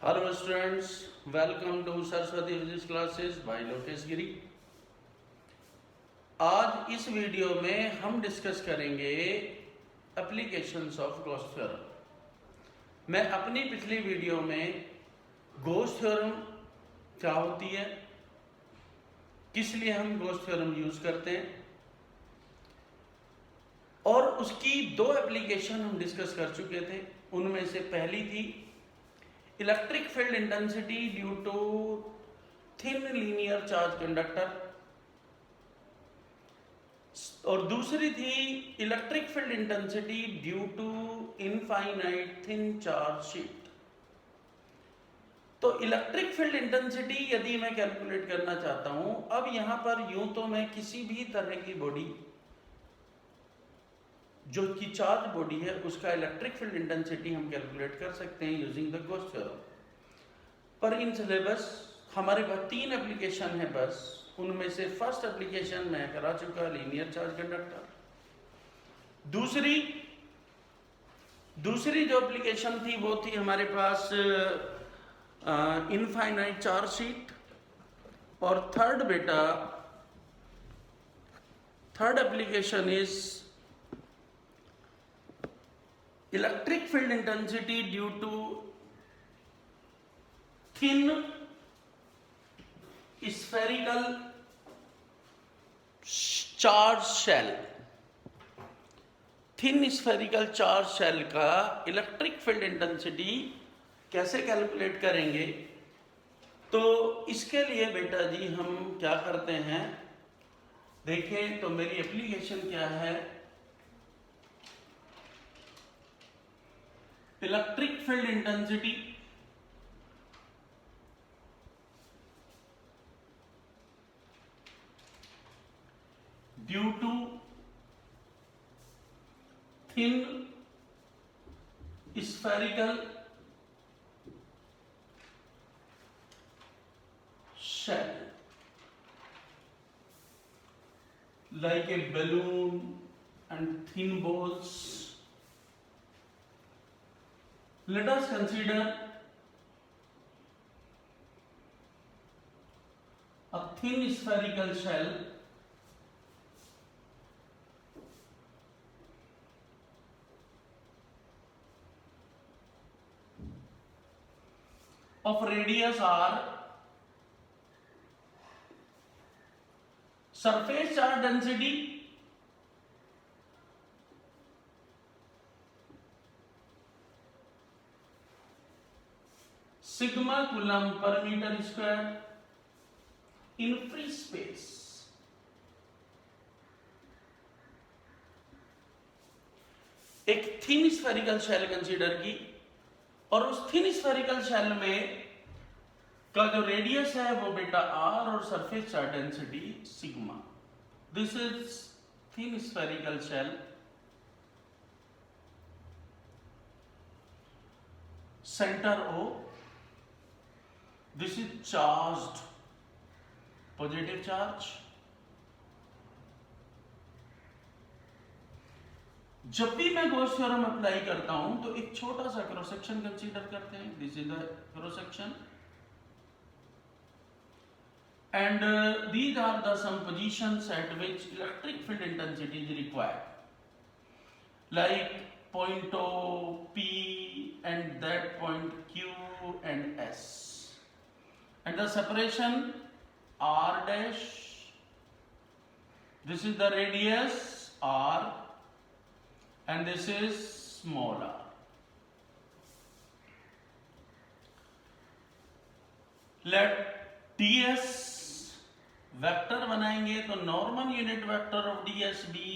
Hello students, welcome to Saraswati physics classes by Lokesh Giri. आज इस video में हम डिस्कस करेंगे एप्लीकेशंस ऑफ गॉस थ्योरम। मैं अपनी पिछली वीडियो में गॉस थ्योरम क्या होती है, किस लिए हम गॉस थ्योरम यूज करते हैं, और उसकी दो एप्लीकेशन हम डिस्कस कर चुके थे। उनमें से पहली थी electric field intensity due to thin linear charge conductor, और दूसरी थी electric field intensity due to infinite thin charge sheet. तो इलेक्ट्रिक फील्ड इंटेंसिटी यदि मैं कैलकुलेट करना चाहता हूं, अब यहां पर यूं तो मैं किसी भी तरह की बॉडी जो कि चार्ज बॉडी है उसका इलेक्ट्रिक फील्ड इंटेंसिटी हम कैलकुलेट कर सकते हैं यूजिंग द गॉस थ्योरम। पर इन सिलेबस हमारे पास तीन एप्लीकेशन है बस। उनमें से फर्स्ट एप्लीकेशन मैं करा चुका, लीनियर चार्ज कंडक्टर। दूसरी जो एप्लीकेशन थी वो थी हमारे पास इनफाइनाइट चार्ज शीट। और third application is electric field intensity due to thin spherical charge shell. Thin spherical charge shell का इलेक्ट्रिक फील्ड इंटेंसिटी कैसे कैलकुलेट करेंगे, तो इसके लिए बेटा जी हम क्या करते हैं, देखें तो मेरी एप्लीकेशन क्या है। Electric field intensity due to thin spherical shell like a balloon and thin balls. Let us consider a thin spherical shell of radius r, surface charge density sigma coulomb per meter square in free space। एक thin spherical shell consider की, और उस thin spherical shell में का जो radius है वो बेटा आर और surface charge density sigma. This is thin spherical shell. Centre O, this is charged, positive charge. जब भी मैं गॉस थ्योरम अप्लाई करता हूं तो एक छोटा सा क्रॉस सेक्शन कंसीडर करते हैं। This is the cross section and these are the some positions at which electric field intensity is required, like point O, P, and that point Q and S, and the separation R dash, this is the radius R and this is small r. Let ds vector बनाएंगे तो normal unit vector of ds be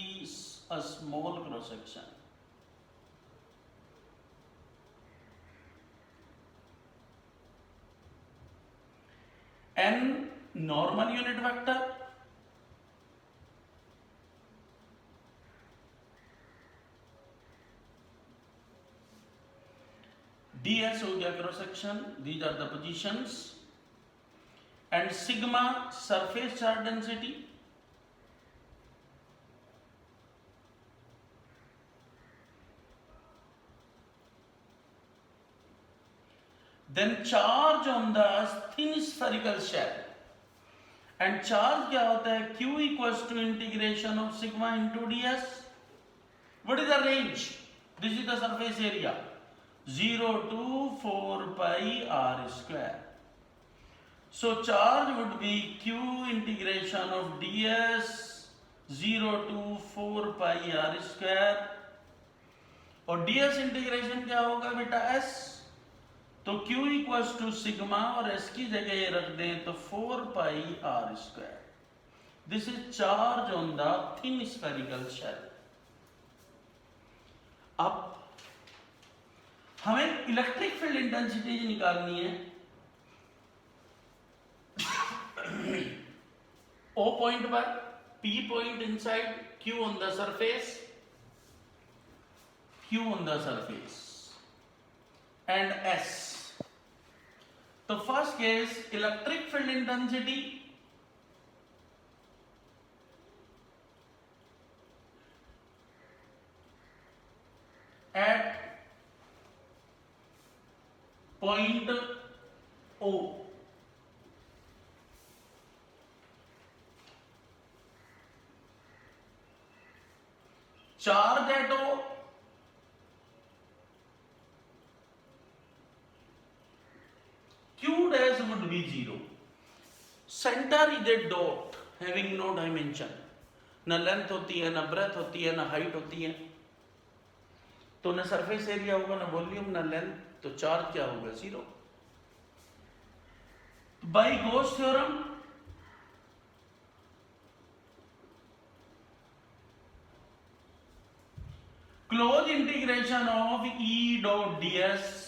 a small cross section. n normal unit vector, ds हो गया cross section, these are the positions, and sigma surface charge density, then charge on the thin spherical shell. And charge क्या होता है? Q equals to integration of sigma into ds. What is the range? This is the surface area. 0 to 4 pi r square. So charge would be Q integration of ds 0 to 4 pi r square. और ds integration क्या होगा बेटा? s. तो Q equals to sigma और s की जगह ये रख दें तो 4 pi r square. This is charge on the thin spherical shell. अब हमें इलेक्ट्रिक फील्ड इंटेंसिटी निकालनी है. O पॉइंट पर, P point inside, Q on the surface, Q on the surface, and S. So first case, electric field intensity at point O. Charge at O Q dash would be 0. Center is a dot having no dimension. न length होती है, न breath होती है, न height होती है. तो न सरफेस एरिया होगा, न वॉल्यूम, न लेंथ. तो चार्ज क्या होगा? 0. By Gauss theorem close integration of E dot ds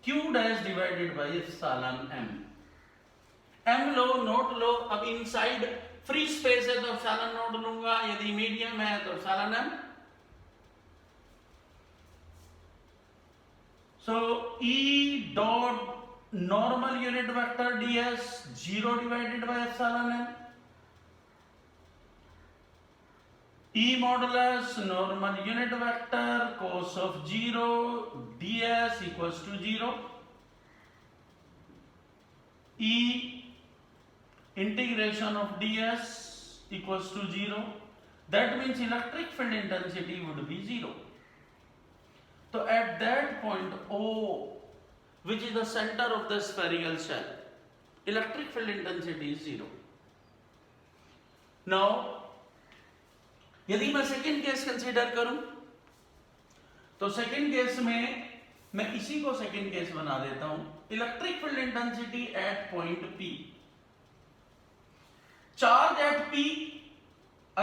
Q dash divided by epsilon m. m लो, नोट लो. अब इनसाइड फ्री स्पेस है तो epsilon नोट लूंगा, यदि मीडियम है तो epsilon m. So E dot normal unit vector ds 0 divided by epsilon m. E modulus normal unit vector cos of 0 ds equals to 0. E integration of ds equals to 0. That means electric field intensity would be 0. So at that point O, which is the center of the spherical shell, electric field intensity is 0. Now यदि मैं second case consider करूं तो second case में मैं इसी को second case बना देता हूं. Electric field intensity at point P. Charge at P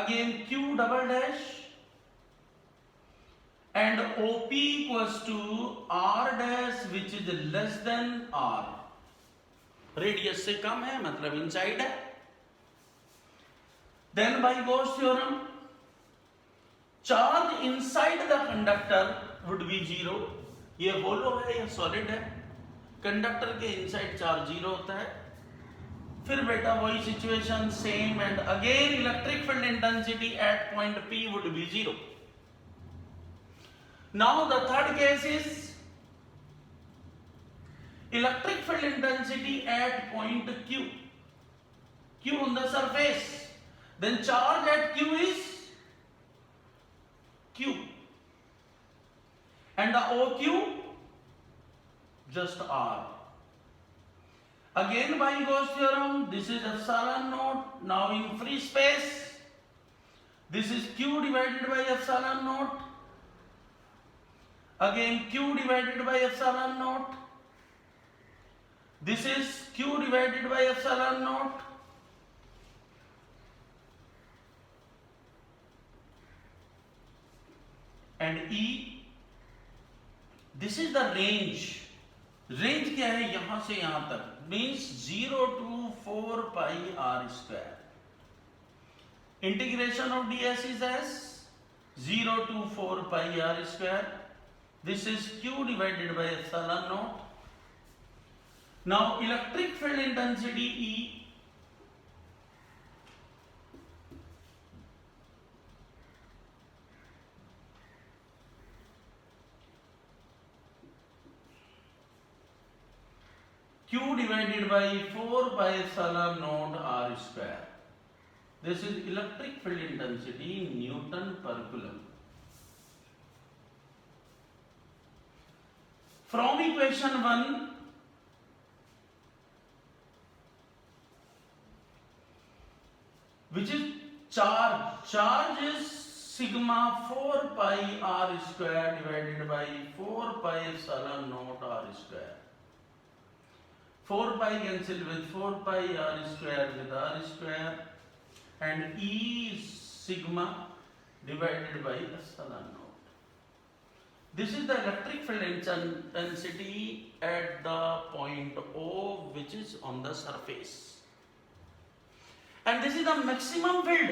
again Q double dash and OP equals to R dash which is less than R. Radius से कम है मतलब इनसाइड है. Then by Gauss theorem charge inside the conductor would be 0. ये होलो है या solid है, conductor के इनसाइड चार्ज 0 होता है. फिर बेटा वही situation same and again electric field intensity at point P would be 0. Now the third case is electric field intensity at point Q on the surface. Then charge at Q is Q and the OQ just R. Again by Gauss theorem, this is epsilon naught. Now in free space, this is Q divided by epsilon naught. Again Q divided by epsilon naught. This is Q divided by epsilon naught. And E, this is the range. Range क्या है? यहां से यहां तक, means 0 to 4 pi r square. Integration of ds is as 0 to 4 pi r square. This is Q divided by epsilon naught. Now electric field intensity E Q divided by 4 pi epsilon naught R square. This is electric field intensity in Newton per coulomb. From equation 1, which is charge is sigma 4 pi R square divided by 4 pi epsilon naught R square. 4 pi cancel with 4 pi R square with R square, and E is sigma divided by epsilon naught. This is the electric field intensity at the point O, which is on the surface. And this is the maximum field.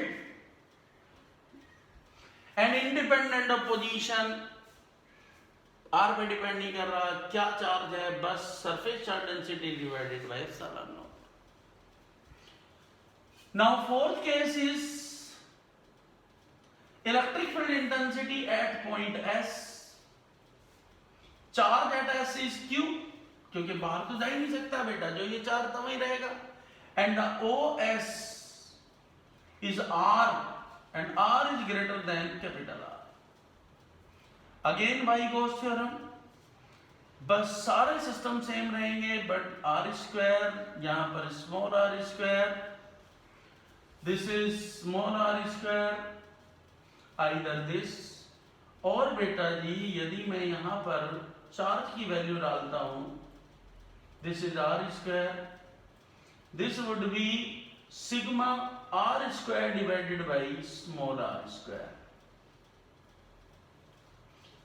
And independent of position, R पे depend नहीं कर रहा, क्या charge है, बस surface charge density divided by epsilon not. Now fourth case is electric field intensity at point S. Charge at S is Q, क्योंकि बाहर तो जा ही नहीं सकता बेटा, जो ये चार्ज था वही रहेगा. And the OS is R, and R is greater than capital R. Again by Gauss theorem, बस सारे सिस्टम सेम रहेंगे, बट R स्क्वायर यहाँ पर small r square, this is small r square, either this. और बेटा जी यदि मैं यहाँ पर चार्ज की वैल्यू डालता हूं, this is r square, this would be sigma r square divided by small r square,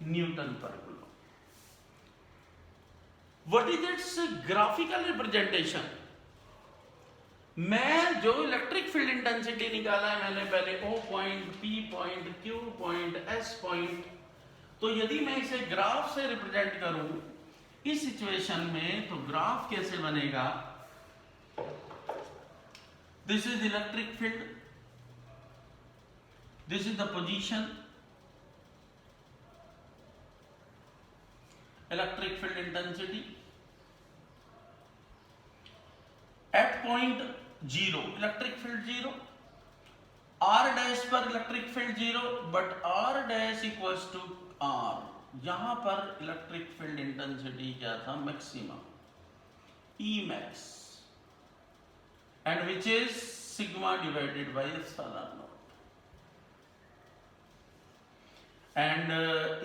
newton per coulomb. What is its graphical representation? मैं जो इलेक्ट्रिक फील्ड इंटेंसिटी निकाला है मैंने पहले O point, P point, Q point, S point, तो यदि मैं इसे ग्राफ से रिप्रेजेंट करूं इस सिचुएशन में, तो ग्राफ कैसे बनेगा? This is electric field, this is the position, electric field intensity at point 0, electric field 0, r dash पर electric field 0, but r dash equals to r. यहां पर electric field intensity क्या था? maximum, E max, and which is sigma divided by epsilon naught, and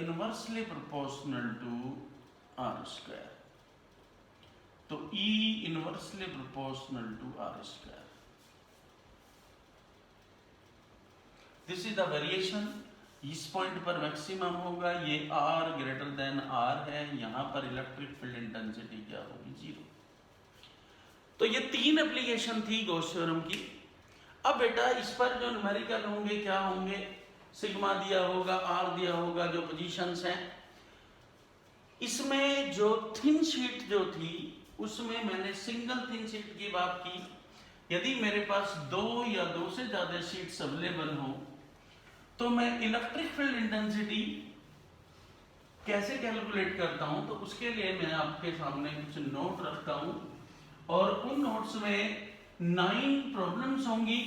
inversely proportional to R square. तो E inversely proportional to R square. This is the variation. इस point पर maximum होगा, ये R greater than R है, यहां पर electric field intensity क्या होगी? 0. तो ये 3 एप्लीकेशन थी गॉस थ्योरम की. अब बेटा इस पर जो न्यूमेरिकल होंगे क्या होंगे? सिग्मा दिया होगा, R दिया होगा, जो पोजीशंस हैं. इसमें जो थिन शीट जो थी उसमें मैंने सिंगल थिन शीट की बात की. यदि मेरे पास 2 या 2 से ज्यादा शीट्स अवेलेबल हो तो मैं इलेक्ट्रिक फील्ड इंटेंसिटी कैसे कैलकुलेट करता हूं, तो उसके लिए मैं आपके सामने कुछ नोट रखता हूं, और उन नोट्स में 9 प्रॉब्लम्स होंगी.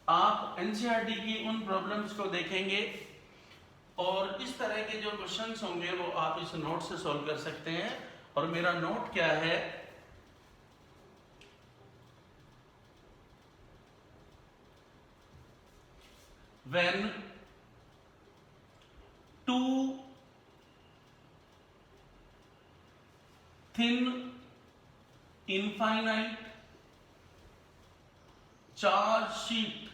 आप एनसीईआरटी की उन प्रॉब्लम्स को देखेंगे और इस तरह के जो क्वेश्चंस होंगे वो आप इस नोट से सॉल्व कर सकते हैं. और मेरा नोट क्या है? When 2 thin infinite charge sheet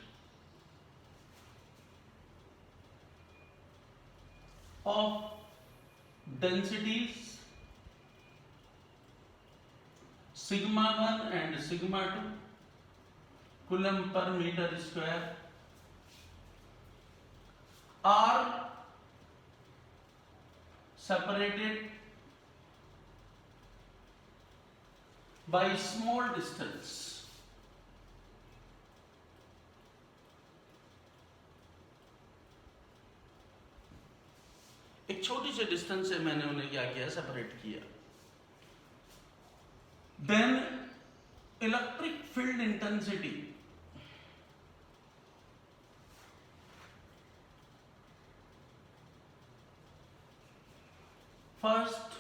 of densities sigma 1 and sigma 2 coulomb per meter square are separated by small distance. एक छोटी सी डिस्टेंस से मैंने उन्हें क्या किया? सेपरेट किया. then electric field intensity first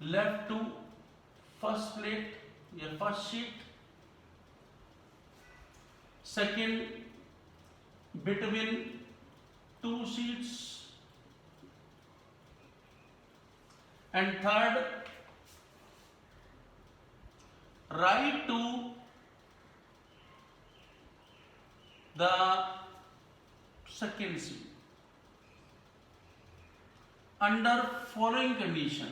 left to first plate या first sheet, second between two sheets, and third right to the second sheet under following condition.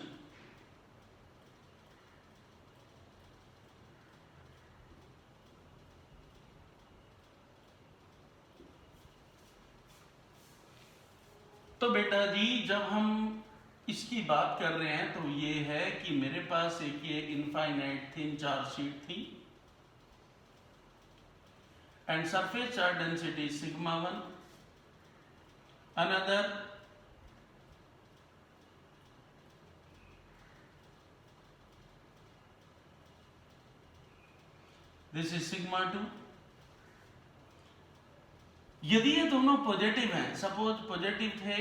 तो बेटा जी जब हम इसकी बात कर रहे हैं तो ये है कि मेरे पास एक ये इनफाइनाइट थिन चार्ज शीट थी and surface charge density sigma 1, another this is sigma 2. यदि ये दोनों पॉजिटिव हैं, सपोज पॉजिटिव थे,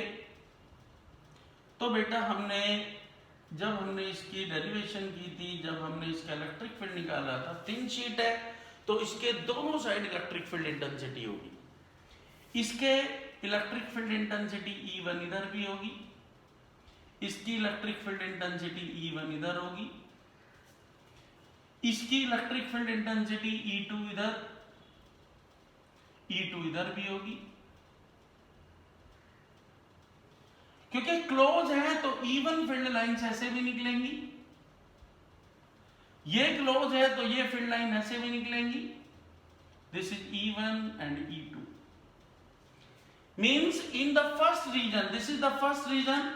तो बेटा जब हमने इसकी डेरिवेशन की थी, जब हमने इसका इलेक्ट्रिक फील्ड निकाला था, थिन शीट है तो इसके दोनों साइड इलेक्ट्रिक फील्ड इंटेंसिटी होगी. इसके इलेक्ट्रिक फील्ड इंटेंसिटी E1 इधर भी होगी, इसकी इलेक्ट्रिक फील्ड इंटेंसिटी E1 इधर होगी, इसकी इलेक्ट्रिक फील्ड इंटेंसिटी E2 इधर, E2 इधर भी होगी. क्योंकि क्लोज है तो E1 फील्ड लाइंस ऐसे भी निकलेंगी, ये क्लोज है तो ये फील्ड लाइन ऐसे भी निकलेंगी. This is E1 and E2. Means in the first region, this is the first region,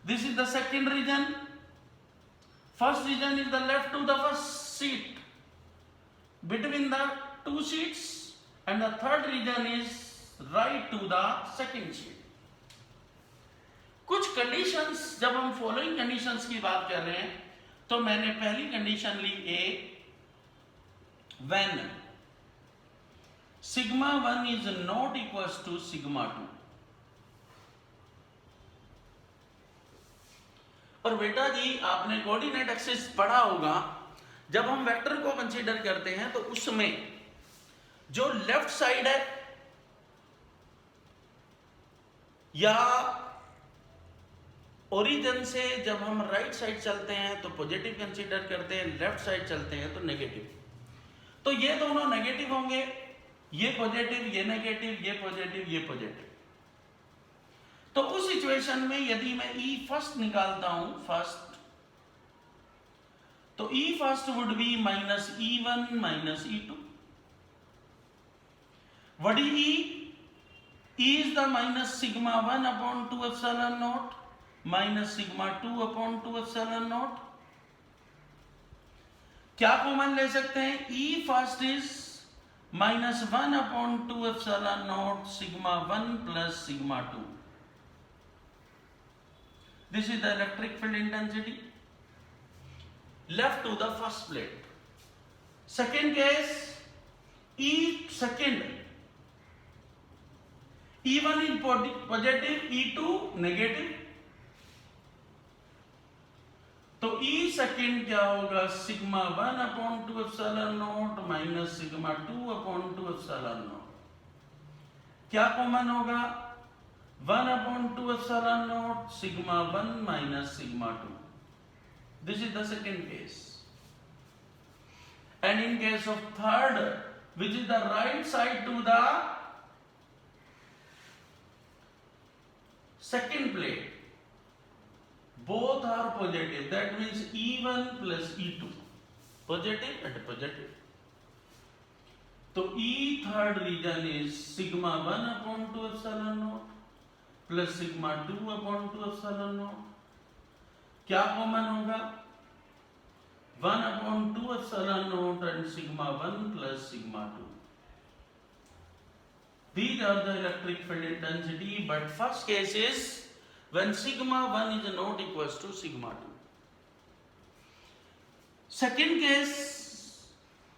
this is the second region. First region is the left to the first sheet between the two sheets, and the third region is right to the second sheet. कुछ conditions, जब हम following conditions की बात कर रहे हैं तो मैंने पहली कंडीशन ली A, when sigma 1 is not equals to sigma 2. और बेटा जी आपने कोऑर्डिनेट एक्सिस पढ़ा होगा, जब हम वेक्टर को कंसीडर करते हैं तो उसमें जो लेफ्ट साइड है या ओरिजिन से जब हम राइट साइड चलते हैं तो पॉजिटिव कंसीडर करते हैं, लेफ्ट साइड चलते हैं तो नेगेटिव. तो ये दोनों नेगेटिव होंगे, ये पॉजिटिव, ये नेगेटिव, ये पॉजिटिव, ये पॉजिटिव. तो उस सिचुएशन में यदि मैं E फर्स्ट निकालता हूं, फर्स्ट, तो E first would be minus E1 minus E2. What is E? E is the minus sigma 1 upon 2 epsilon naught minus sigma 2 upon 2 epsilon naught. क्या कॉमन ले सकते हैं? E first is minus 1 upon 2 epsilon naught sigma 1 plus sigma 2. This is the electric field intensity left to the first plate. Second case, E second, E1 is positive, E2 negative. तो E second क्या होगा? Sigma 1 upon 2 epsilon not minus sigma 2 upon 2 epsilon not. क्या common होगा? 1 upon 2 epsilon not sigma 1 minus sigma 2. This is the second case. And in case of third, which is the right side to the second plate, both are positive. That means E1 plus E2, positive and positive. So E third region is sigma 1 upon 2 epsilon naught plus sigma 2 upon 2 epsilon naught. क्या common होगा? 1 upon 2 epsilon naught and sigma 1 plus sigma 2. These are the electric field intensity, but first case is when sigma 1 is not equals to sigma 2. Second case,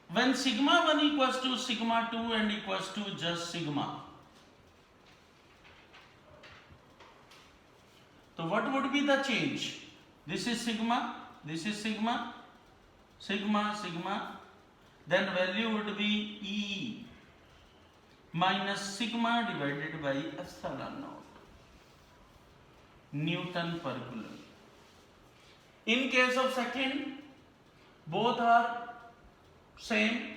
when sigma 1 equals to sigma 2 and equals to just sigma. So what would be the change? This is sigma, this is sigma, sigma, sigma. Then value would be E minus sigma divided by epsilon naught Newton per coulomb. In case of second, both are same.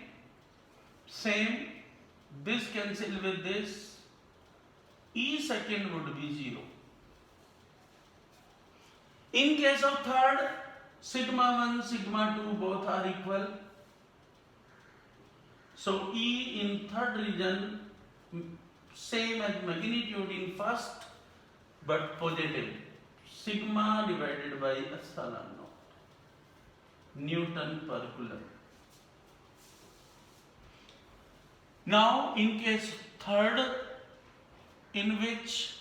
This cancel with this. E second would be 0. In case of third, sigma 1, sigma 2 both are equal. So E in third region same as magnitude in first but positive. Sigma divided by epsilon naught Newton per coulomb. Now in case third, in which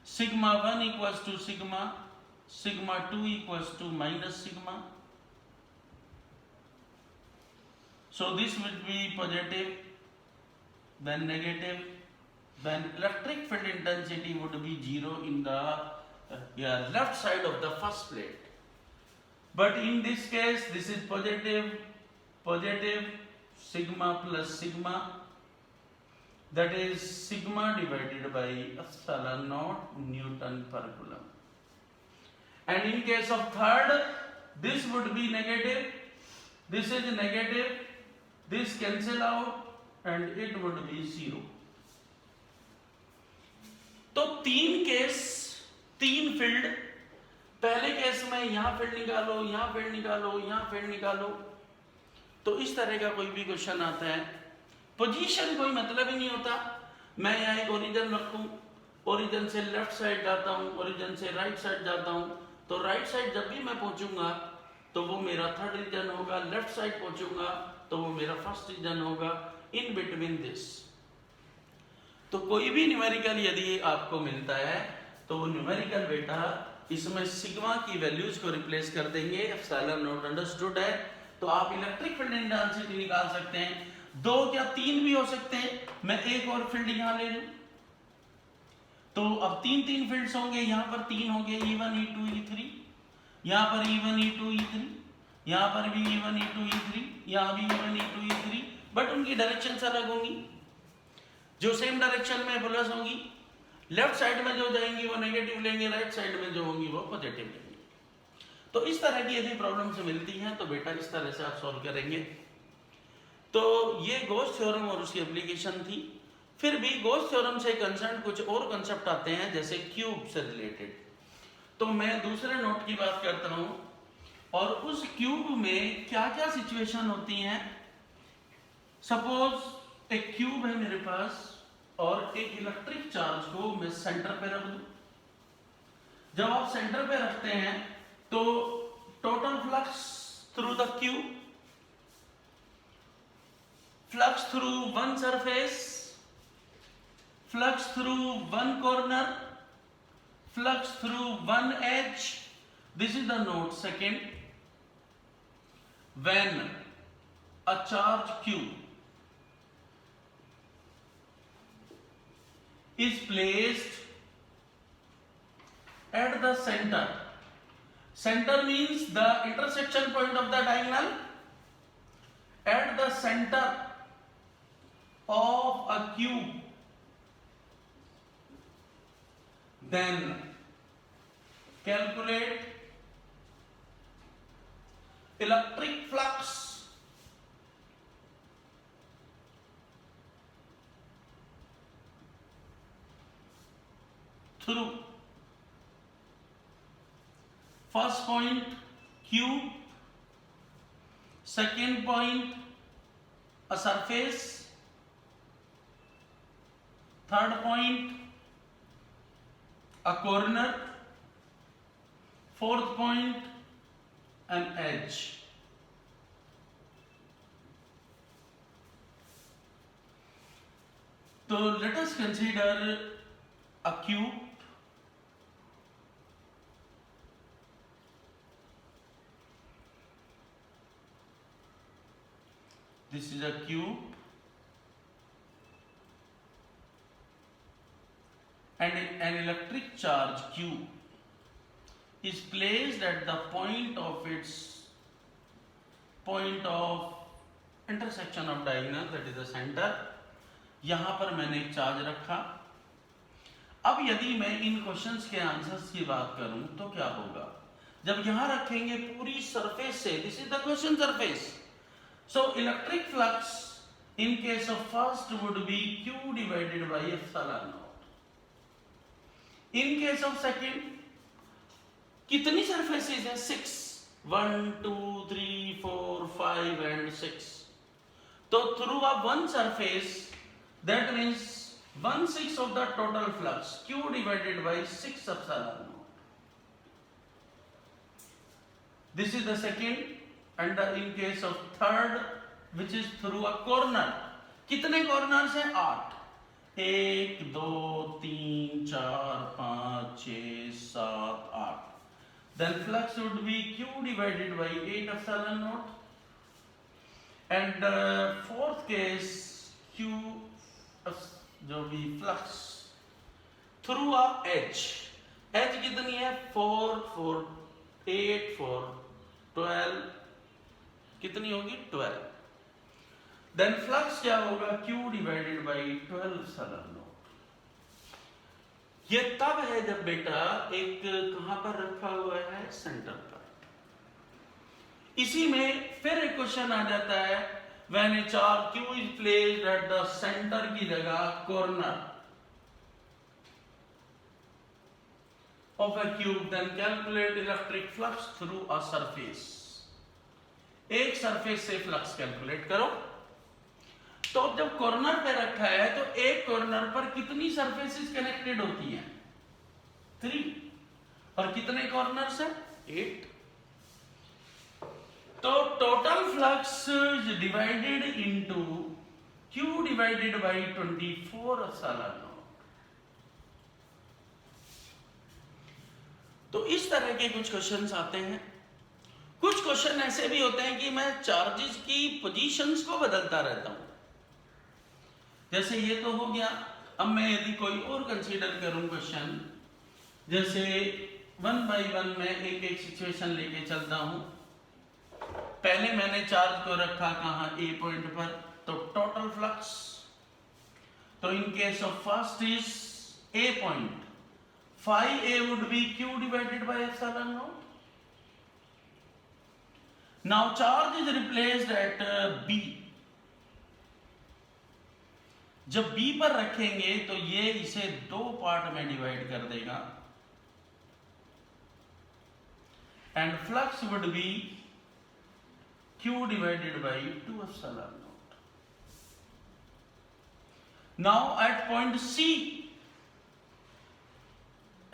sigma 1 equals to sigma, sigma 2 equals to minus sigma. So this will be positive, then negative, then electric field intensity would be 0 in the left side of the first plate. But in this case, this is positive, sigma plus sigma, that is sigma divided by epsilon naught Newton per coulomb. And in case of third, this would be negative, this is negative, this cancel out and it would be 0. तो तीन case, तीन field, पहले case में यहां field निकालो, यहां field निकालो, यहां फील्ड निकालो, तो इस तरह का कोई भी क्वेश्चन आता है। पोजीशन कोई मतलब ही नहीं होता। मैं यहाँ एक ओरिजिन रखूं, ओरिजिन से लेफ्ट साइड जाता हूं, ओरिजिन से राइट साइड जाता हूं, तो राइट साइड जब भी मैं पहुंचूंगा तो वो मेरा थर्ड रीजन होगा, लेफ्ट साइड पहुंचूंगा तो वो मेरा फर्स्ट रीजन होगा, इन बिटवीन दिस। तो कोई भी न्यूमेरिकल यदि आपको मिलता है तो वो न्यूमेरिकल बेटा इसमें सिग्मा की वैल्यूज को रिप्लेस कर देंगे, एप्सिलॉन नॉट अंडरस्टूड है, तो आप इलेक्ट्रिक फील्ड इंटेंसिटी निकाल सकते हैं। 2 या 3 भी हो सकते हैं। मैं एक और फील्ड यहां ले लूं तो अब 3 फील्ड्स होंगे, यहां पर 3 होंगे, E1 E2 E3, यहां पर E1 E2 E3, यहां पर भी E1 E2 E3, यहां भी E1 E2 E3, बट उनकी डायरेक्शंस अलग होंगी। जो सेम डायरेक्शन में प्लस होंगी, लेफ्ट साइड में जो जाएंगी वो नेगेटिव लेंगे, राइट साइड में जो होंगी वो पॉजिटिव लेंगे। तो इस तरह की यदि प्रॉब्लम्स मिलती हैं तो बेटा इस तरह से आप सॉल्व करेंगे। तो ये गॉस थ्योरम और उसकी एप्लीकेशन थी। फिर भी गॉस थ्योरम से कंसर्न कुछ और कंसेप्ट आते हैं, जैसे क्यूब से रिलेटेड। तो मैं दूसरे नोट की बात करता हूं, और उस क्यूब में क्या क्या सिचुएशन होती हैं। सपोज एक क्यूब है मेरे पास और एक इलेक्ट्रिक चार्ज को मैं सेंटर पे रख दूं। जब आप सेंटर पे रखते हैं तो total flux through the cube, flux through one surface, flux through one corner, flux through one edge. This is the note second. When a charge q is placed at the center, center means the intersection point of the diagonal, at the center of a cube, then calculate electric flux through first point cube, second point a surface, third point a corner, fourth point an edge. So let us consider a cube. this is a cube, and an electric charge Q is placed at the point of intersection of diagonal, that is the center. यहां पर मैंने एक charge रखा. अब यदि मैं इन questions के answers की बात करूं तो क्या होगा जब यहां रखेंगे पूरी सरफेस से. This is the question surface. So electric flux in case of first would be Q divided by epsilon naught. In case of second, कितनी surfaces हैं? 6. 1, 2, 3, 4, 5 and 6. तो through a one surface, that means 1/6 of the total flux, Q divided by 6 epsilon naught. This is the second. And in case of third, which is through a corner, कितने corners हैं? 8. 1, 2, 3, 4, 5, 6, 7, 8. Then flux would be Q divided by 8 epsilon naught. And fourth case, Q जो भी flux through a edge. Edge कितनी है? 4, 4, 8, 4, 12. कितनी होगी? 12. Then flux क्या होगा? Q divided by 12 epsilon naught. ये तब है जब बेटा एक कहां पर रखा हुआ है? सेंटर पर. इसी में फिर एक क्वेश्चन आ जाता है, when a charge Q is placed at the center की जगह corner of a cube, then calculate electric flux through a surface. एक सरफेस से फ्लक्स कैलकुलेट करो. तो जब कॉर्नर पे रखा है तो एक कॉर्नर पर कितनी सरफेसेस कनेक्टेड होती हैं? 3. और कितने कॉर्नर्स हैं? 8. तो total flux is divided into Q divided by 24 epsilon naught. तो इस तरह के कुछ क्वेश्चंस आते हैं. कुछ क्वेश्चन ऐसे भी होते हैं कि मैं चार्जेस की पोजीशंस को बदलता रहता हूं. जैसे ये तो हो गया. अब मैं यदि कोई और कंसीडर करूं क्वेश्चन, जैसे 1 by 1 में एक एक सिचुएशन लेके चलता हूं. पहले मैंने चार्ज को रखा कहां? ए पॉइंट पर. तो टोटल फ्लक्स, तो in case of first is a point, phi A would be Q divided by epsilon naught. Now charge is replaced at B. जब B पर रखेंगे तो ये इसे 2 पार्ट में डिवाइड कर देगा. And flux would be Q divided by 2 epsilon naught. Now at point C,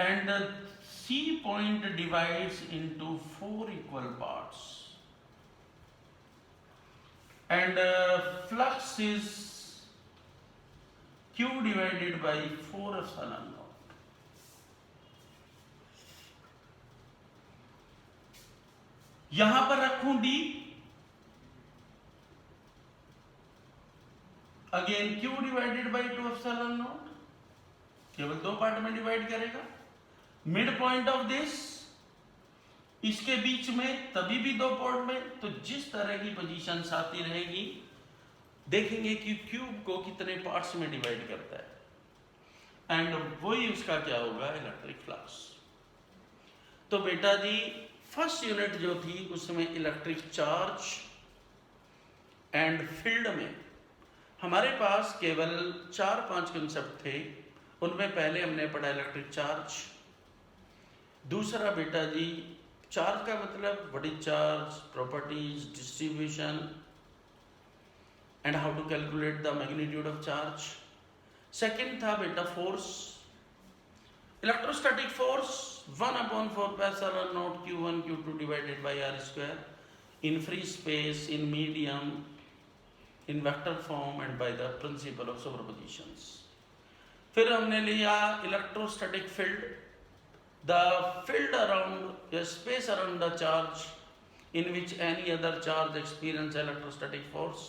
and C point divides into 4 equal parts, and flux is Q divided by 4 epsilon naught. यहां पर रखूं D, again Q divided by 2 epsilon naught. केवल 2 part में divide करेगा. Mid point of this, इसके बीच में तभी भी 2 पार्ट में. तो जिस तरह की पोजीशन आती रहेगी, देखेंगे कि क्यूब को कितने पार्ट्स में डिवाइड करता है, एंड वही उसका क्या होगा? Electric flux. तो बेटा जी फर्स्ट यूनिट जो थी उसमें इलेक्ट्रिक चार्ज एंड फील्ड में हमारे पास केवल 4-5 कंसेप्ट थे. उनमें पहले हमने पढ़ा इलेक्ट्रिक चार्ज. दूसरा बेटा जी चार्ज का मतलब what is charge, properties, distribution, and how to calculate the magnitude of charge. Second था बेटा force, electrostatic force 1/4 epsilon naught Q1 Q2 divided by R square in free space, in medium, in vector form and by the principle of superpositions. फिर हमने लिया electrostatic field, the field around the space around the charge in which any other charge experience electrostatic force.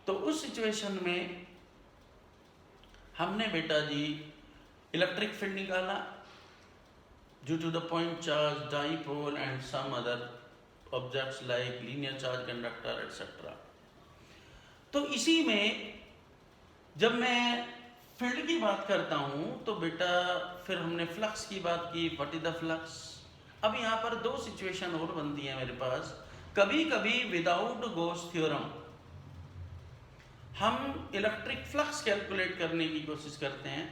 तो उस situation में हमने बेटा ji electric field निकाला due to the point charge, dipole and some other objects like linear charge conductor etcetera. तो इसी में जब मैं फील्ड की बात करता हूं तो बेटा फिर हमने फ्लक्स की बात की, व्हाट इज द फ्लक्स। अब यहाँ पर दो सिचुएशन और बनती है मेरे पास। कभी कभी विदाउट गॉस थ्योरम हम इलेक्ट्रिक फ्लक्स कैलकुलेट करने की कोशिश करते हैं।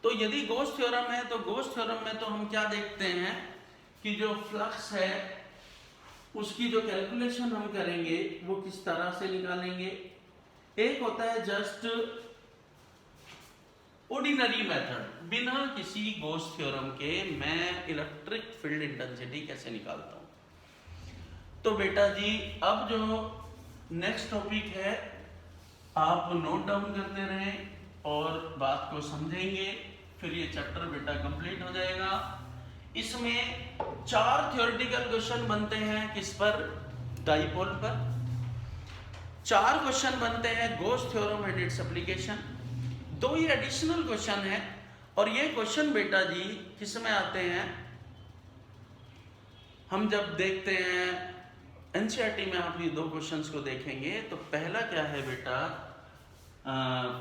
तो यदि गॉस थ्योरम है तो गॉस थ्योरम में तो हम क्या देखते हैं कि जो फ्लक्स है उसकी जो कैलकुलेशन हम करेंगे वो किस तरह से निकालेंगे। एक होता है जस्ट ऑर्डिनरी मेथड, बिना किसी गॉस थ्योरम के मैं इलेक्ट्रिक फील्ड इंटेंसिटी कैसे निकालता हूं। तो बेटा जी अब जो नेक्स्ट टॉपिक है आप नोट डाउन करते रहें और बात को समझेंगे, फिर ये चैप्टर बेटा कंप्लीट हो जाएगा। इसमें 4 थ्योरेटिकल क्वेश्चन बनते हैं किस पर, डाइपोल पर। 4 क्वेश्चन बनते हैं Gauss theorem and its application. 2 ये एडिशनल क्वेश्चन है और ये क्वेश्चन बेटा जी किस में आते हैं, हम जब देखते हैं एनसीईआरटी में आप ये 2 क्वेश्चंस को देखेंगे तो पहला क्या है बेटा,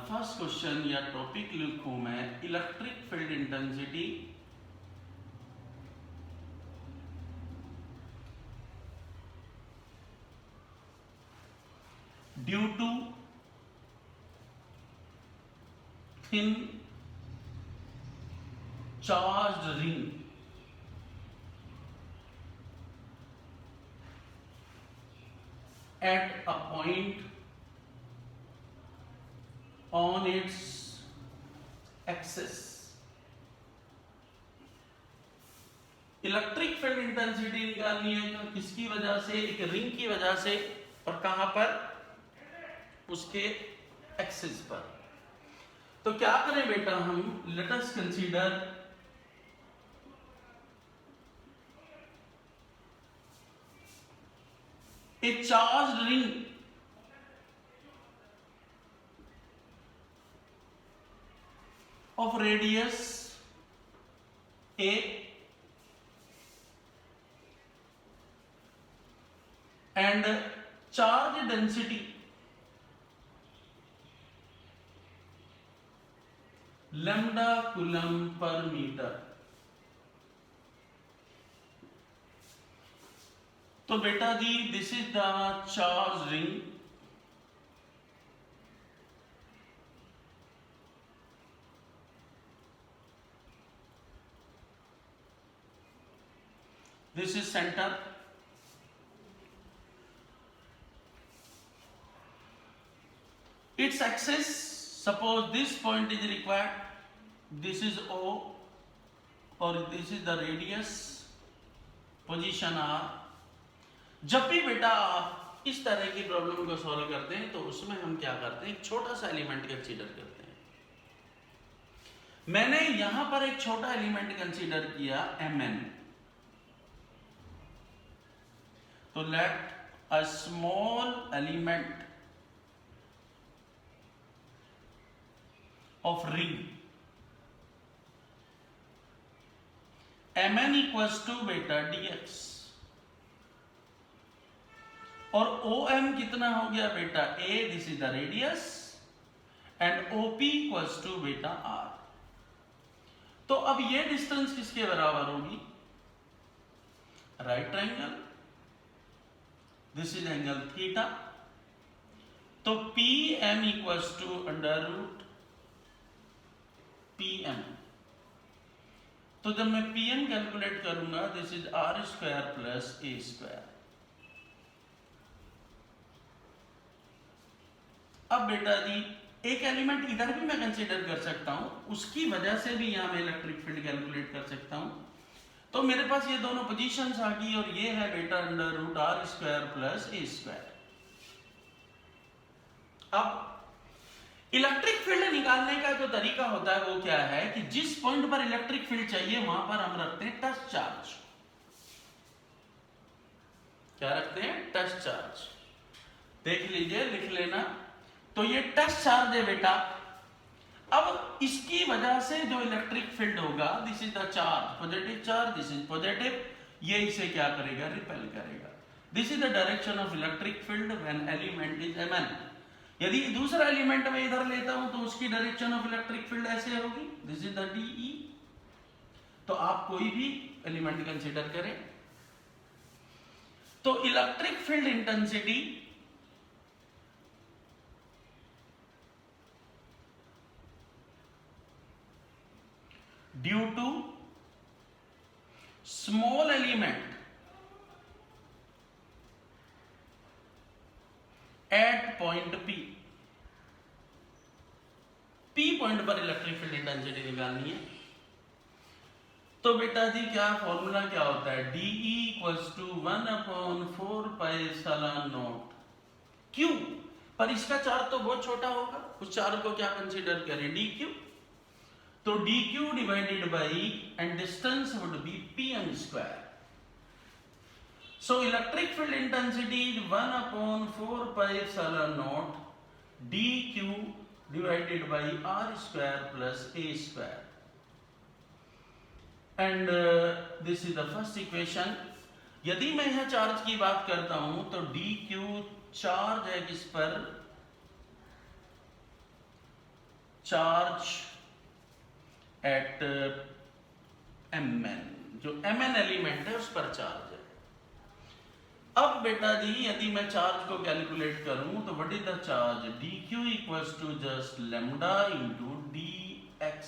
फर्स्ट क्वेश्चन या टॉपिक लिखूं मैं electric field intensity due to thin charged ring at a point on its axis। Electric field intensity निकालनी है तो किसकी वजह से, एक रिंग की वजह से, और कहां पर, उसके एक्सिस पर। तो क्या करें बेटा हम, let us consider a charged ring of radius a and charge density lambda coulomb per meter। तो बेटा जी this is the charge ring, this is center, its axis, suppose this point is required, this is O और this is the radius, position R। जब भी बेटा आप इस तरह की प्रॉब्लम को सॉल्व करते हैं तो उसमें हम क्या करते हैं, एक छोटा सा एलिमेंट कंसीडर करते हैं। मैंने यहां पर एक छोटा एलिमेंट कंसीडर किया Mn। तो let a small element of ring Mn equals to बेटा dx और OM कितना हो गया बेटा A, this is the radius, and OP equals to बेटा R। तो अब ये डिस्टेंस किसके बराबर होगी, right triangle, this is angle theta. तो PM equals to under root PM। तो जब मैं PM कैलकुलेट करूंगा this is R square plus A square. अब बेटा जी एक एलिमेंट इधर भी मैं कंसीडर कर सकता हूं, उसकी वजह से भी यहां मैं इलेक्ट्रिक फील्ड कैलकुलेट कर सकता हूं। तो मेरे पास ये दोनों पोजीशंस आ गई और ये है बेटा under root R square plus A square. अब इलेक्ट्रिक फील्ड निकालने का जो तरीका होता है वो क्या है कि जिस पॉइंट पर इलेक्ट्रिक फील्ड चाहिए वहां पर हम रखते हैं टच चार्ज। क्या रखते हैं, टच चार्ज। देख लीजिए, लिख लेना, तो ये टेस्ट चार्ज है बेटा। अब इसकी वजह से जो इलेक्ट्रिक फील्ड होगा, this is the charge, positive charge, this is positive, ये इसे क्या करेगा, रिपेल करेगा। This is the direction of electric field when element is Mn। यदि दूसरा एलिमेंट मैं इधर लेता हूं तो उसकी डायरेक्शन ऑफ इलेक्ट्रिक फील्ड ऐसे होगी, दिस इज द DE। तो आप कोई भी एलिमेंट कंसीडर करें, तो electric field intensity due to small element at point P point पर इलेक्ट्रिक फील्ड इंटेंसिटी निकालनी है। तो बेटा जी क्या फॉर्मूला क्या होता है, DE इक्वल्स टू 1/4πε0 Q। पर इसका चार्ज तो बहुत छोटा होगा, उस चार्ज को क्या कंसीडर करें, DQ। तो DQ divided by and distance would be PM²। So electric field intensity is 1/4πε0 DQ divided by R² plus A²। And this is the first equation. यदि मैं यहां चार्ज की बात करता हूं तो DQ चार्ज है किस पर, चार्ज एट Mn, जो Mn एलिमेंट है उस पर चार्ज है। अब बेटा जी यदि मैं चार्ज को कैलकुलेट करूं तो what is the charge, DQ equals to just lambda into dx।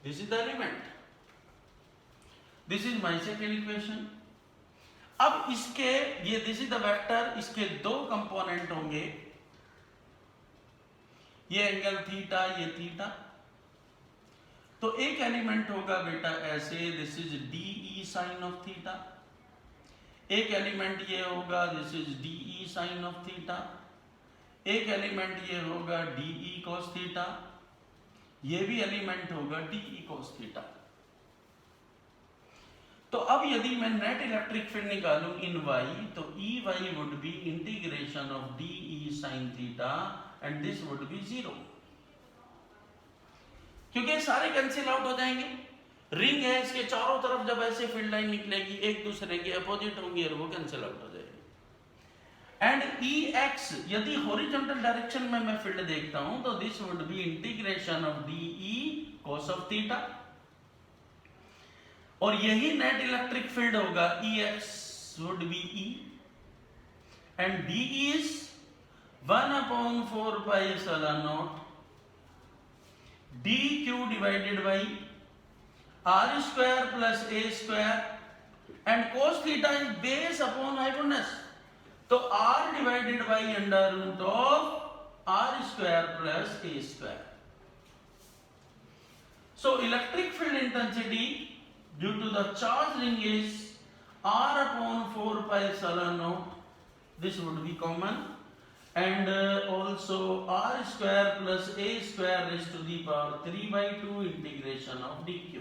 This is the element. This is my second equation. अब इसके ये दिस इज द वेक्टर, इसके दो कंपोनेंट होंगे, ये एंगल थीटा, ये थीटा। तो एक एलिमेंट होगा बेटा ऐसे, this is DE sine of theta. एक एलिमेंट ये होगा, this is DE sine of theta. एक एलिमेंट ये होगा DE cos थीटा। ये भी एलिमेंट होगा DE cos थीटा। तो अब यदि मैं नेट इलेक्ट्रिक फील्ड निकालूं इन Y, तो EY would be integration of DE sin theta and this would be 0, क्योंकि सारे कैंसिल आउट हो जाएंगे। रिंग है, इसके चारों तरफ जब ऐसे फील्ड लाइन निकलेगी एक दूसरे के अपोजिट होंगी और वो कैंसिल आउट हो जाएगी। एंड EX यदि हॉरिजॉन्टल डायरेक्शन में मैं फील्ड देखता हूं तो this would be integration of DE cos of theta, और यही नेट इलेक्ट्रिक फील्ड होगा, EX would be E and DE is 1/4πε0 DQ divided by R² plus A² and cos theta is base upon hypotenuse, तो R divided by under root of R² plus A²। So electric field intensity due to the charge ring is R/4πε0, this would be common, and also R² plus A² raised to the power 3/2 integration of DQ।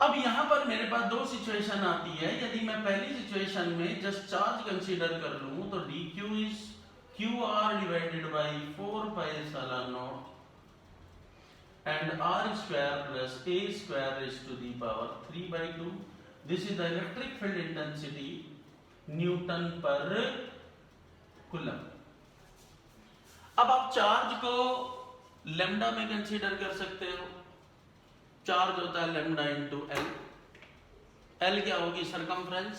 अब यहां पर मेरे पास दो situation आती है। यदि मैं पहली सिचुएशन में जस्ट चार्ज कंसीडर कर लूं तो DQ is QR divided by 4πε0 and R² plus A² raised to the power 3/2। This is the electric field intensity Newton per coulomb. अब आप चार्ज को लैम्डा में कंसीडर कर सकते हो। चार्ज होता है लैम्डा इंटू L। L क्या होगी, सरकमफ्रेंस।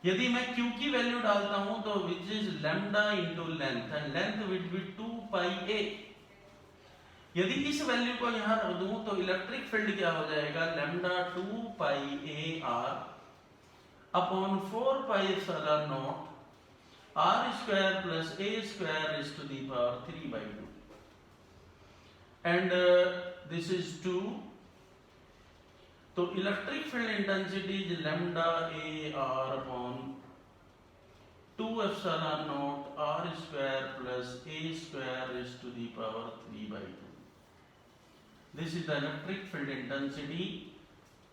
यदि मैं Q की वैल्यू डालता हूं तो which is lambda into length, and length will be 2πa। यदि इस वैल्यू को यहां रख दूं तो इलेक्ट्रिक फील्ड क्या हो जाएगा, lambda 2πar upon 4πε0 R² plus A² raised to the power 3/2 and this is 2। तो electric field intensity is lambda AR upon 2ε0 R² plus A² raised to the power 3/2। This is the electric field intensity।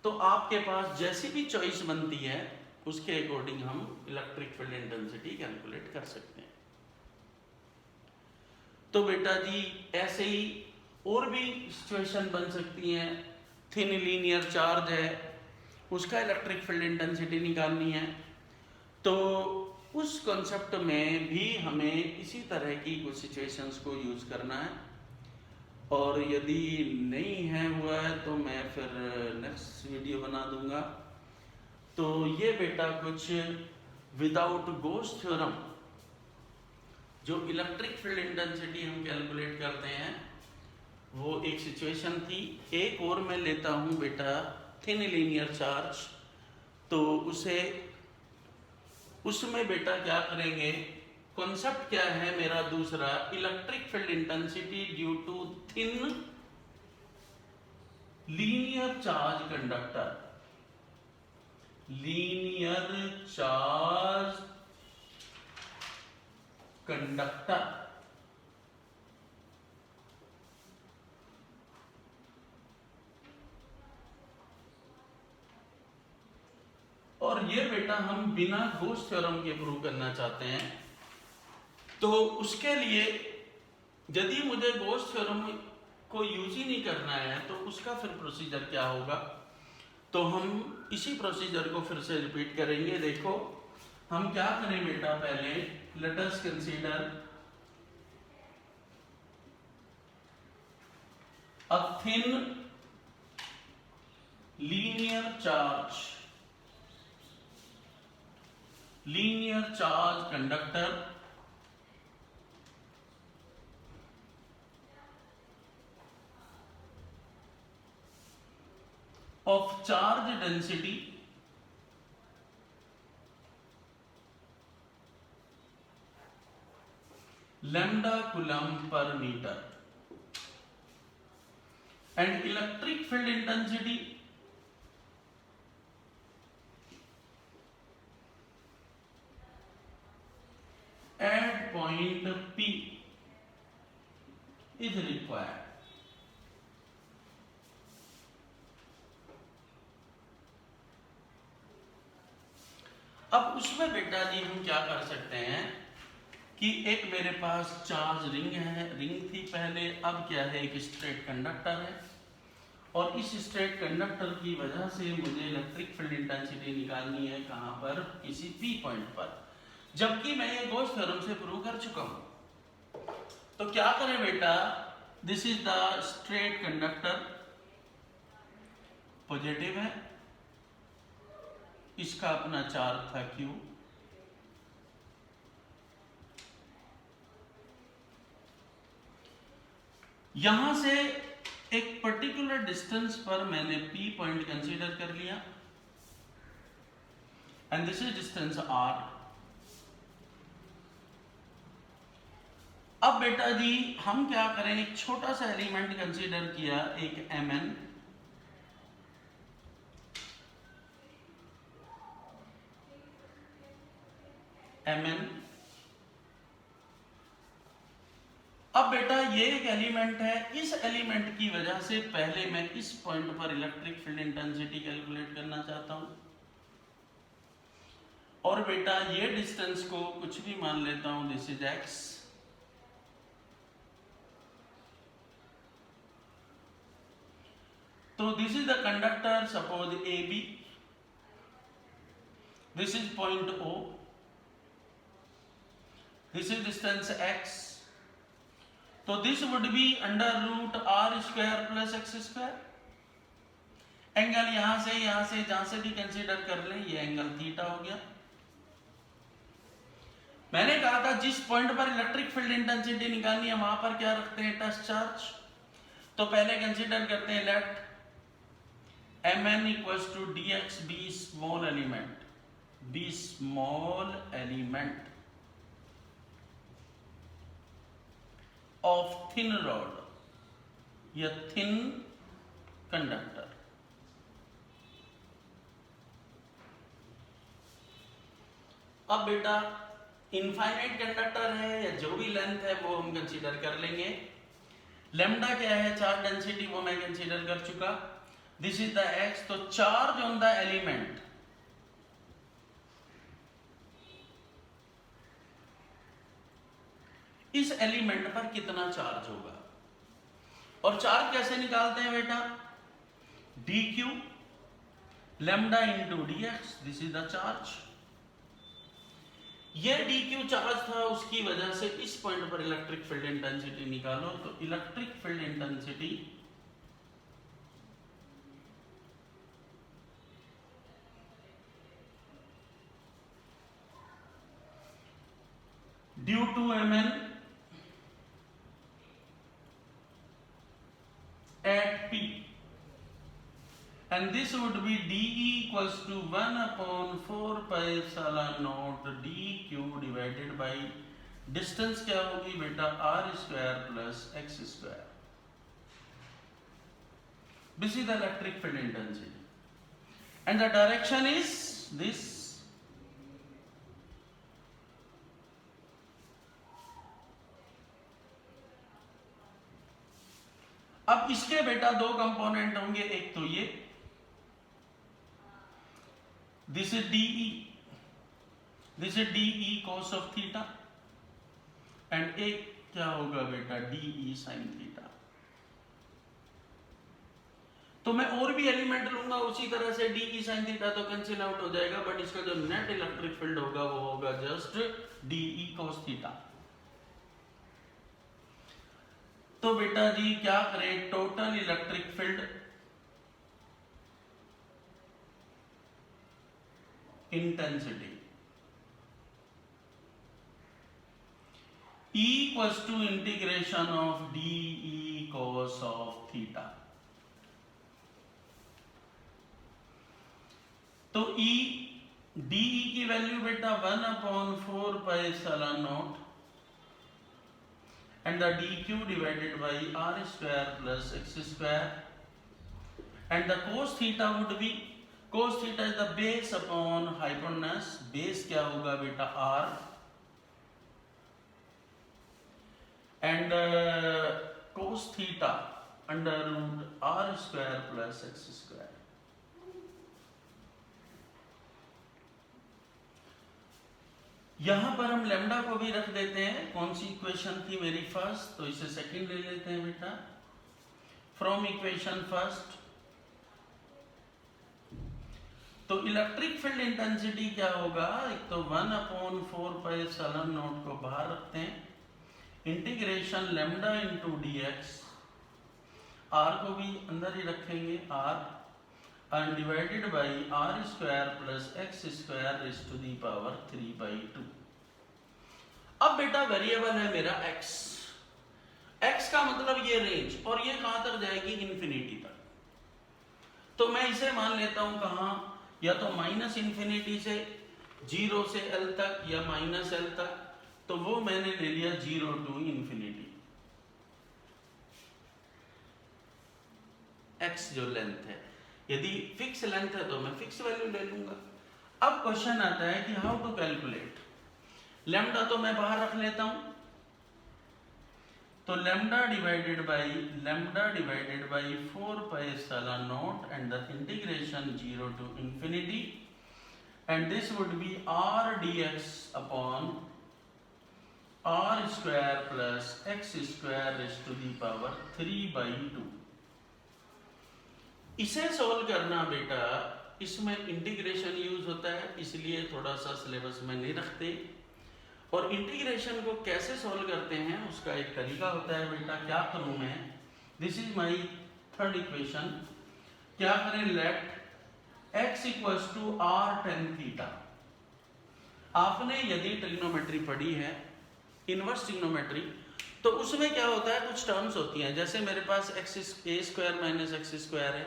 तो आपके पास जैसी भी choice बनती है उसके according हम electric field intensity calculate कर सकते हैं। तो बेटा जी ऐसे ही और भी सिचुएशन बन सकती हैं। थिन लीनियर चार्ज है, उसका इलेक्ट्रिक फील्ड इंटेंसिटी निकालनी है, तो उस कॉन्सेप्ट में भी हमें इसी तरह की कुछ सिचुएशंस को यूज करना है। और यदि नहीं है हुआ है तो मैं फिर नेक्स्ट वीडियो बना दूंगा। तो ये बेटा कुछ विदाउट गोस थ्योरम जो इलेक्ट्रिक फील्ड इंटेंसिटी हम कैलकुलेट करते हैं वो एक सिचुएशन थी। एक और मैं लेता हूं बेटा थिन लीनियर चार्ज, तो उसमें बेटा क्या करेंगे, कॉन्सेप्ट क्या है मेरा दूसरा, electric field intensity due to thin linear charge conductor. Linear charge conductor और ये बेटा हम बिना गोस थ्योरम के प्रूव करना चाहते हैं। तो उसके लिए यदि मुझे गोस थ्योरम को यूज ही नहीं करना है तो उसका फिर प्रोसीजर क्या होगा, तो हम इसी प्रोसीजर को फिर से रिपीट करेंगे। देखो हम क्या करें बेटा, पहले let us consider a thin linear charge conductor of charge density lambda coulomb per meter and electric field intensity at point P is required। अब उसमें बेटा जी हम क्या कर सकते हैं कि एक मेरे पास चार्ज रिंग है, रिंग थी पहले, अब क्या है एक स्ट्रेट कंडक्टर है, और इस स्ट्रेट कंडक्टर की वजह से मुझे इलेक्ट्रिक फील्ड इंटेंसिटी निकालनी है कहां पर, किसी P पॉइंट पर, जबकि मैं ये गोस थ्योरम से प्रूव कर चुका हूं। तो क्या करें बेटा, this is the straight conductor, positive है, इसका अपना चार्ज था Q, यहां से एक पर्टिकुलर डिस्टेंस पर मैंने P पॉइंट कंसीडर कर लिया and this is distance R। अब बेटा जी हम क्या करें, एक छोटा सा एलिमेंट कंसीडर किया, एक Mn, अब बेटा ये एक एलिमेंट है, इस एलिमेंट की वजह से पहले मैं इस पॉइंट पर इलेक्ट्रिक फील्ड इंटेंसिटी कैलकुलेट करना चाहता हूं, और बेटा ये डिस्टेंस को कुछ भी मान लेता हूं, दिस इज x। तो this is the conductor, suppose AB, this is point O, this is distance x, तो this would be under root R square plus x square. Angle यहां से जहां से भी कंसीडर कर लें, ये एंगल थीटा हो गया। मैंने कहा था जिस पॉइंट पर इलेक्ट्रिक फील्ड इंटेंसिटी निकालनी है वहां पर क्या रखते हैं, टेस्ट चार्ज। तो पहले कंसीडर करते हैं, let Mn equals to dx be small element of thin rod या thin conductor। अब बेटा इनफाइनाइट कंडक्टर है या जो भी लेंथ है वो हम कंसीडर कर लेंगे। लैम्डा क्या है, चार्ज डेंसिटी, वो मैं कंसीडर कर चुका। दिस इज द x, तो चार्ज ऑन द एलिमेंट इस एलिमेंट पर कितना चार्ज होगा। और चार्ज कैसे निकालते हैं बेटा, D Q lambda into D x, this is the charge. ये डी क्यू चार्ज था, उसकी वजह से इस पॉइंट पर इलेक्ट्रिक फील्ड इंटेंसिटी निकालो। तो electric field intensity due to mn at P, and this would be dE equals to 1 upon 4 pi epsilon naught dQ divided by distance क्या होगी बेटा, r square plus x square. This is the electric field intensity, and the direction is this. अब इसके बेटा दो component होंगे, एक तो ये this is DE cos of theta, and एक क्या होगा बेटा, डीई sin थीटा। तो मैं और भी एलिमेंट लूंगा उसी तरह से, डीई sin थीटा तो कैंसिल आउट हो जाएगा, बट इसका जो नेट इलेक्ट्रिक फील्ड होगा वो होगा जस्ट डीई cos थीटा। तो बेटा जी क्या करें, total electric field intensity E equals to integration of dE cos of theta। तो E dE की वैल्यू बेटा 1 upon 4 pi epsilon naught and the dQ divided by r square plus x square, and the cos theta would be, cos theta is the base upon hypotenuse, base क्या होगा बेटा r, and cos theta under root r square plus x square। यहां पर हम lambda को भी रख देते हैं, कौन सी इक्वेशन थी मेरी फर्स्ट, तो इसे सेकंड ले लेते हैं बेटा। फ्रॉम इक्वेशन फर्स्ट, तो इलेक्ट्रिक फील्ड इंटेंसिटी क्या होगा, एक तो 1 upon 4 pi epsilon naught को बाहर रखते हैं, integration lambda into D X, R को भी अंदर ही रखेंगे, R divided by R square plus X square raise to the power 3/2। अब बेटा वेरिएबल है मेरा x, x का मतलब ये रेंज, और ये कहां तक जाएगी, इंफिनिटी तक। तो मैं इसे मान लेता हूं कहां, या तो माइनस इंफिनिटी से 0 से l तक, या माइनस l तक, तो वो मैंने ले लिया 0 टू इंफिनिटी। x जो लेंथ है, यदि फिक्स लेंथ है तो मैं फिक्स वैल्यू ले लूंगा। अब क्वेश्चन आता है कि हाउ टू कैलकुलेट, लैम्डा तो मैं बाहर रख लेता हूं, तो lambda divided by 4 pi epsilon naught and the integration 0 to infinity, and this would be r dx upon r square plus x square raised to the power 3/2। इसे solve करना बेटा, इसमें इंटीग्रेशन यूज होता है, इसलिए थोड़ा सा सिलेबस में नहीं रखते, और इंटीग्रेशन को कैसे सॉल्व करते हैं उसका एक तरीका होता है बेटा। क्या करूं मैं, this is my third equation, क्या करें, let x equals to r tan theta. आपने यदि ट्रिग्नोमेट्री पढ़ी है, इनवर्स ट्रिग्नोमेट्री, तो उसमें क्या होता है, कुछ टर्म्स होती हैं, जैसे मेरे पास x a square minus x square है,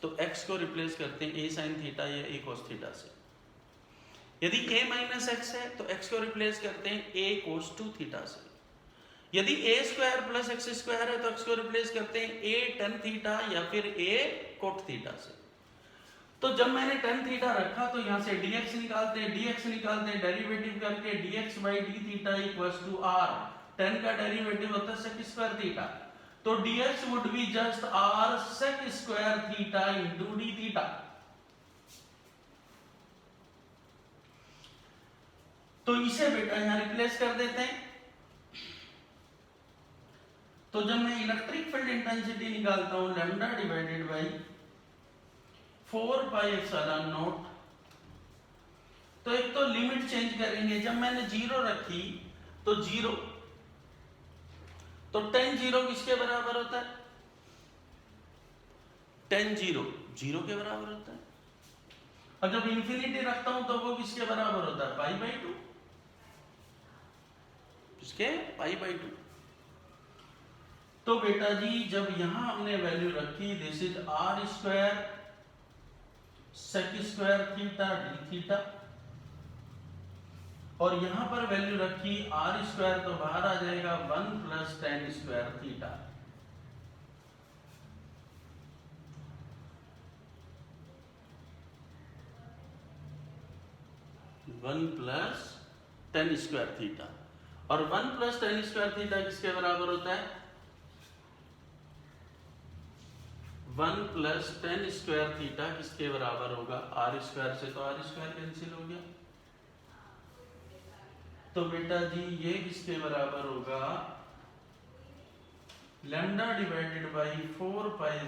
तो x को रिप्लेस करते हैं a sin थीटा या a cos थीटा से। यदि a माइनस x है तो x को रिप्लेस करते हैं a cos 2 थीटा से। यदि a square plus X square है तो x को रिप्लेस करते हैं a tan थीटा या फिर a cot थीटा से। तो जब मैंने tan थीटा रखा तो यहाँ से dx निकालते हैं, डेरिवेटिव करके dx by D theta equals to r, tan का डेरिवेटिव होता है sec स्क्वायर थीटा, तो dx would be just r sec square theta into d theta। तो इसे बेटा यहां रिप्लेस कर देते हैं, तो जब मैं इलेक्ट्रिक फील्ड इंटेंसिटी निकालता हूं lambda divided by 4 pi epsilon not, तो एक तो लिमिट चेंज करेंगे। जब मैंने 0 रखी तो 0, तो tan 0 किसके बराबर होता है? tan 0 0 के बराबर होता है। और जब इंफिनिटी रखता हूं तो वो किसके बराबर होता है? Pi by 2। किसके? Pi by 2। तो बेटा जी जब यहां हमने वैल्यू रखी, this is r square sec square theta D theta, और यहां पर वैल्यू रखी r स्क्वायर, तो बाहर आ जाएगा 1 plus tan square theta. One plus tan square theta, और 1 प्लस tan स्क्वायर थीटा किसके बराबर होता है? 1 प्लस tan स्क्वायर थीटा किसके बराबर होगा? r स्क्वायर से तो r स्क्वायर कैंसिल हो गया। तो बेटा जी ये किसके बराबर होगा? Lambda divided by 4 pi